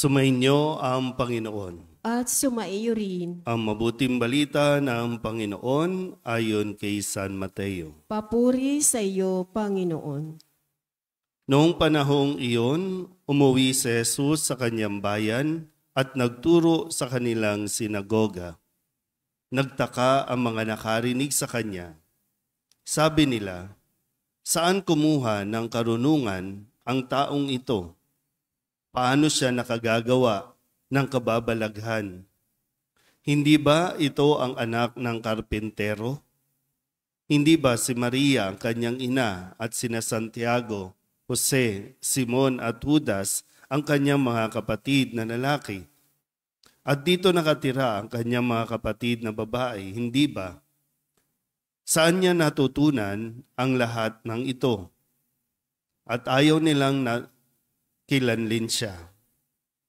Sumainyo ang Panginoon. At sumaiyo rin. Ang mabuting balita ng Panginoon ayon kay San Mateo. Papuri sa iyo, Panginoon. Noong panahong iyon, umuwi si Jesus sa kanyang bayan at nagturo sa kanilang sinagoga. Nagtaka ang mga nakarinig sa kanya. Sabi nila, "Saan kumuha ng karunungan ang taong ito? Paano siya nakagagawa ng kababalaghan? Hindi ba ito ang anak ng karpintero? Hindi ba si Maria ang kanyang ina at sina Santiago, Jose, Simon at Judas ang kanyang mga kapatid na lalaki? At dito nakatira ang kanyang mga kapatid na babae, hindi ba? Saan niya natutunan ang lahat ng ito?" At ayaw nilang kilanlin siya.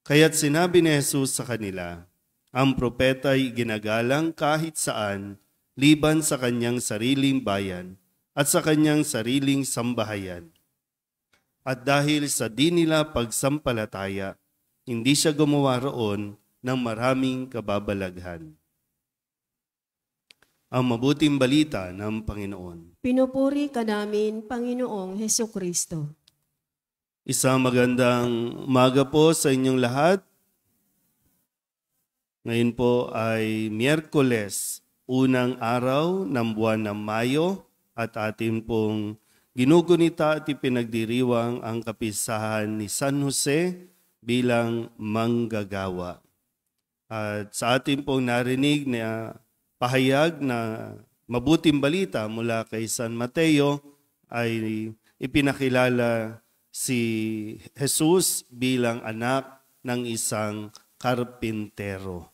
Kaya't sinabi ni Jesus sa kanila, ang propeta ay ginagalang kahit saan, liban sa kanyang sariling bayan at sa kanyang sariling sambahayan. At dahil sa di nila pagsampalataya, hindi siya gumawa roon ng maraming kababalaghan. Ang mabuting balita ng Panginoon. Pinupuri ka namin, Panginoong Hesukristo. Isang magandang umaga po sa inyong lahat. Ngayon po ay Miyerkules, unang araw ng buwan ng Mayo at atin pong ginugunita at ipinagdiriwang ang kapistahan ni San Jose bilang manggagawa. At sa atin pong narinig na pahayag na mabuting balita mula kay San Mateo ay ipinakilala si Jesus bilang anak ng isang karpintero.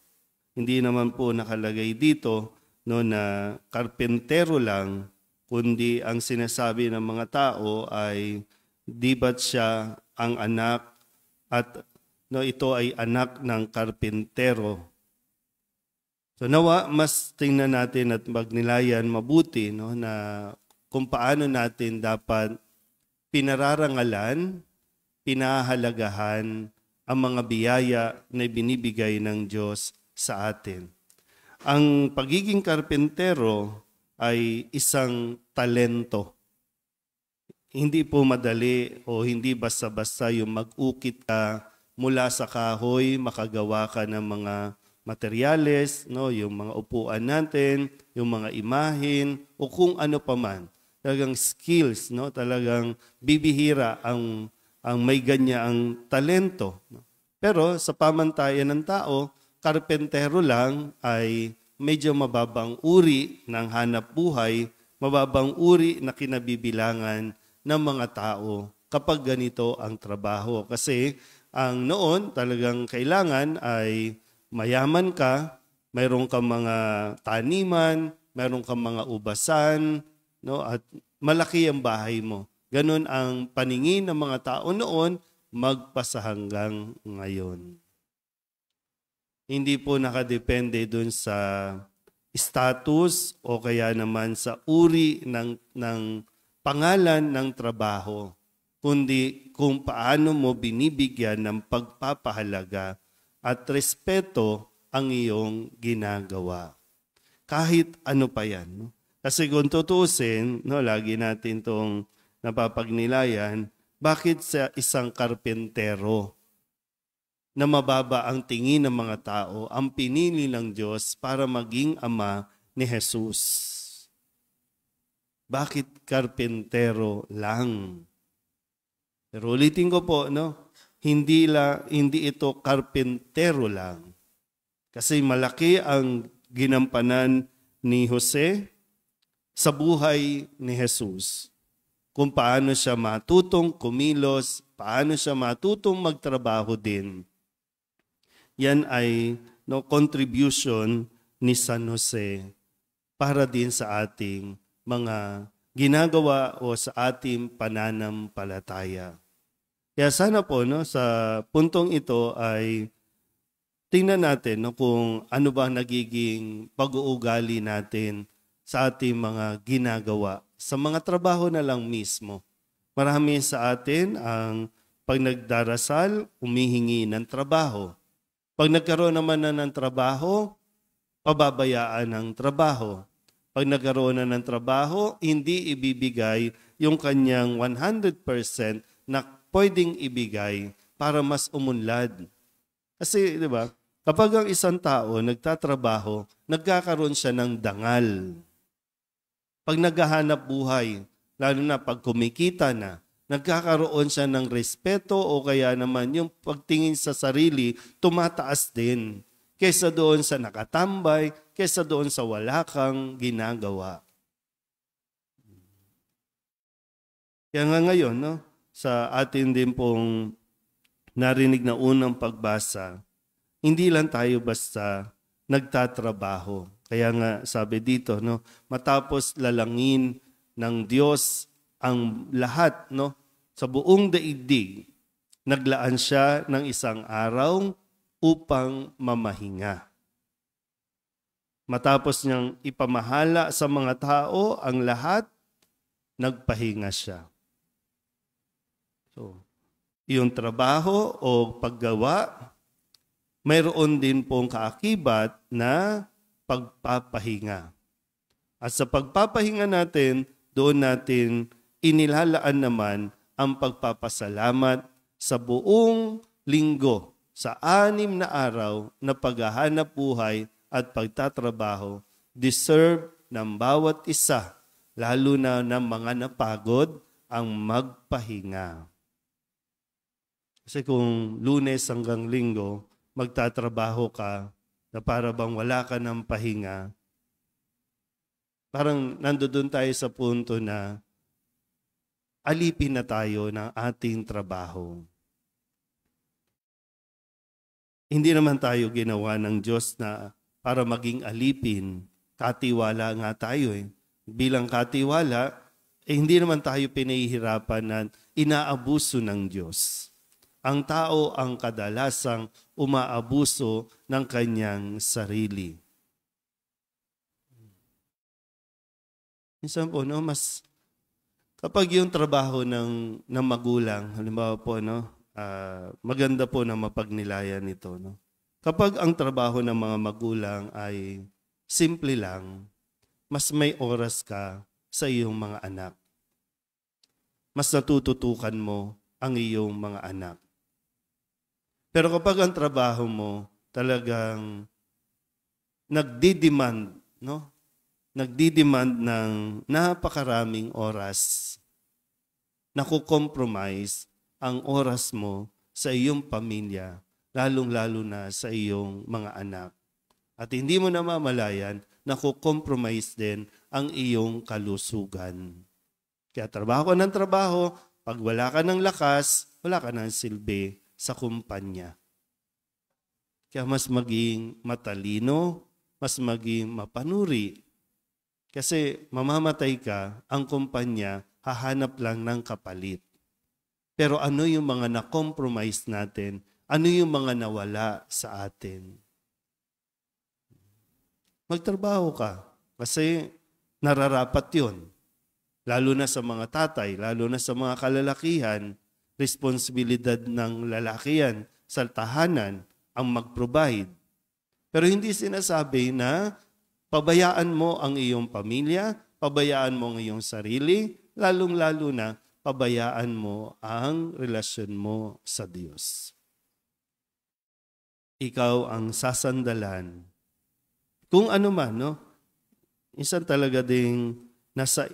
Hindi naman po nakalagay dito na karpintero lang, kundi ang sinasabi ng mga tao ay di ba't siya ang anak at ito ay anak ng karpintero. So nawa mas tingnan natin at magnilayan mabuti na kung paano natin dapat pinararangalan, pinahalagahan ang mga biyaya na binibigay ng Diyos sa atin. Ang pagiging karpentero ay isang talento. Hindi po madali o hindi basta-basta yung mag-ukit ka mula sa kahoy, makagawa ka ng mga materyales, yung mga upuan natin, yung mga imahin, o kung ano pa man. Talagang skills, talagang bibihira ang may ganyang talento. Pero sa pamantayan ng tao, karpentero lang ay medyo mababang uri ng hanap buhay, mababang uri na kinabibilangan ng mga tao kapag ganito ang trabaho. Kasi ang noon talagang kailangan ay mayaman ka, mayroon kang mga taniman, mayroon kang mga ubasan, at malaki ang bahay mo. Ganon ang paningin ng mga tao noon, magpasa hanggang ngayon. Hindi po nakadepende dun sa status o kaya naman sa uri ng pangalan ng trabaho, kundi kung paano mo binibigyan ng pagpapahalaga at respeto ang iyong ginagawa. Kahit ano pa yan. Kasi kung tutusin, lagi natin itong napapagnilayan, bakit sa isang karpentero na mababa ang tingin ng mga tao, ang pinili ng Diyos para maging ama ni Jesus? Bakit karpentero lang? Pero ulitin ko po, hindi ito karpentero lang. Kasi malaki ang ginampanan ni Jose sa buhay ni Jesus. Kung paano siya matutong kumilos, paano siya matutong magtrabaho din. Yan ay contribution ni San Jose para din sa ating mga ginagawa o sa ating pananampalataya. Kaya sana po sa puntong ito ay tingnan natin kung ano ba nagiging pag-uugali natin sa ating mga ginagawa, sa mga trabaho na lang mismo. Marami sa atin ang Pag nagdarasal, humihingi ng trabaho. Pag nagkaroon naman na ng trabaho, pababayaan ng trabaho. Pag nagkaroon na ng trabaho, hindi ibibigay yung kanyang 100% na pwedeng ibigay para mas umunlad. Kasi, di ba, kapag ang isang tao nagtatrabaho, nagkakaroon siya ng dangal. Pag naghahanap buhay, lalo na pag kumikita na, nagkakaroon siya ng respeto o kaya naman yung pagtingin sa sarili, tumataas din. Kesa doon sa nakatambay, kesa doon sa wala kang ginagawa. Kaya nga ngayon, no, sa atin din pong narinig na unang pagbasa, hindi lang tayo basta nagtatrabaho. Kaya nga sabi dito, no, matapos lalangin ng Diyos ang lahat, no, sa buong daigdig, naglaan siya ng isang araw upang mamahinga. Matapos niyang ipamahala sa mga tao ang lahat, nagpahinga siya. So, yung trabaho o paggawa, mayroon din pong kaakibat na pagpapahinga. At sa pagpapahinga natin, doon natin inilalaan naman ang pagpapasalamat sa buong linggo, sa 6 na araw na paghahanap buhay at pagtatrabaho, deserve ng bawat isa, lalo na ng mga napagod, ang magpahinga. Kasi kung Lunes hanggang Linggo, magtatrabaho ka na para bang wala ka ng pahinga, parang nandoon tayo sa punto na alipin na tayo ng ating trabaho. Hindi naman tayo ginawa ng Diyos na para maging alipin. Katiwala nga tayo eh. Bilang katiwala, hindi naman tayo pinahihirapan na inaabuso ng Diyos. Ang tao ang kadalasang umaabuso ng kanyang sarili. Minsan po, no, mas kapag yung trabaho ng magulang, halimbawa po, no, maganda po na mapagnilayan ito. No? Kapag ang trabaho ng mga magulang ay simple lang, mas may oras ka sa iyong mga anak. Mas natututukan mo ang iyong mga anak. Pero kapag ang trabaho mo talagang nagdi-demand, no? Nagdi-demand ng napakaraming oras, nakukompromise ang oras mo sa iyong pamilya, lalong-lalo na sa iyong mga anak. At hindi mo namamalayan, nakukompromise din ang iyong kalusugan. Kaya trabaho ka ng trabaho, pag wala ka ng lakas, wala ka ng silbi sa kumpanya. Kaya mas maging matalino, mas maging mapanuri. Kasi mamamatay ka, ang kumpanya hahanap lang ng kapalit. Pero ano yung mga na-compromise natin? Ano yung mga nawala sa atin? Magtrabaho ka kasi nararapat yun. Lalo na sa mga tatay, lalo na sa mga kalalakihan, responsibilidad ng lalaki yan sa tahanan ang mag-provide. Pero hindi sinasabi na pabayaan mo ang iyong pamilya, pabayaan mo ang iyong sarili, lalong-lalo na pabayaan mo ang relasyon mo sa Diyos. Ikaw ang sasandalan. Kung ano man, no? Minsan talaga ding nasa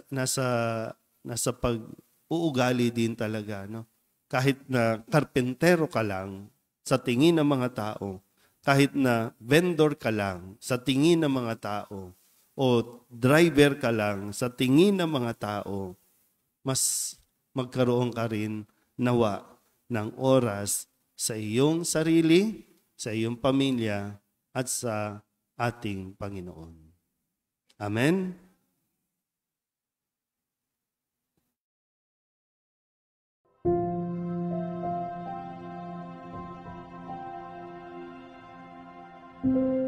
pag-uugali din talaga, no? Kahit na karpentero ka lang sa tingin ng mga tao, kahit na vendor ka lang sa tingin ng mga tao, o driver ka lang sa tingin ng mga tao, mas magkaroon ka rin nawa ng oras sa iyong sarili, sa iyong pamilya, at sa ating Panginoon. Amen? Thank you.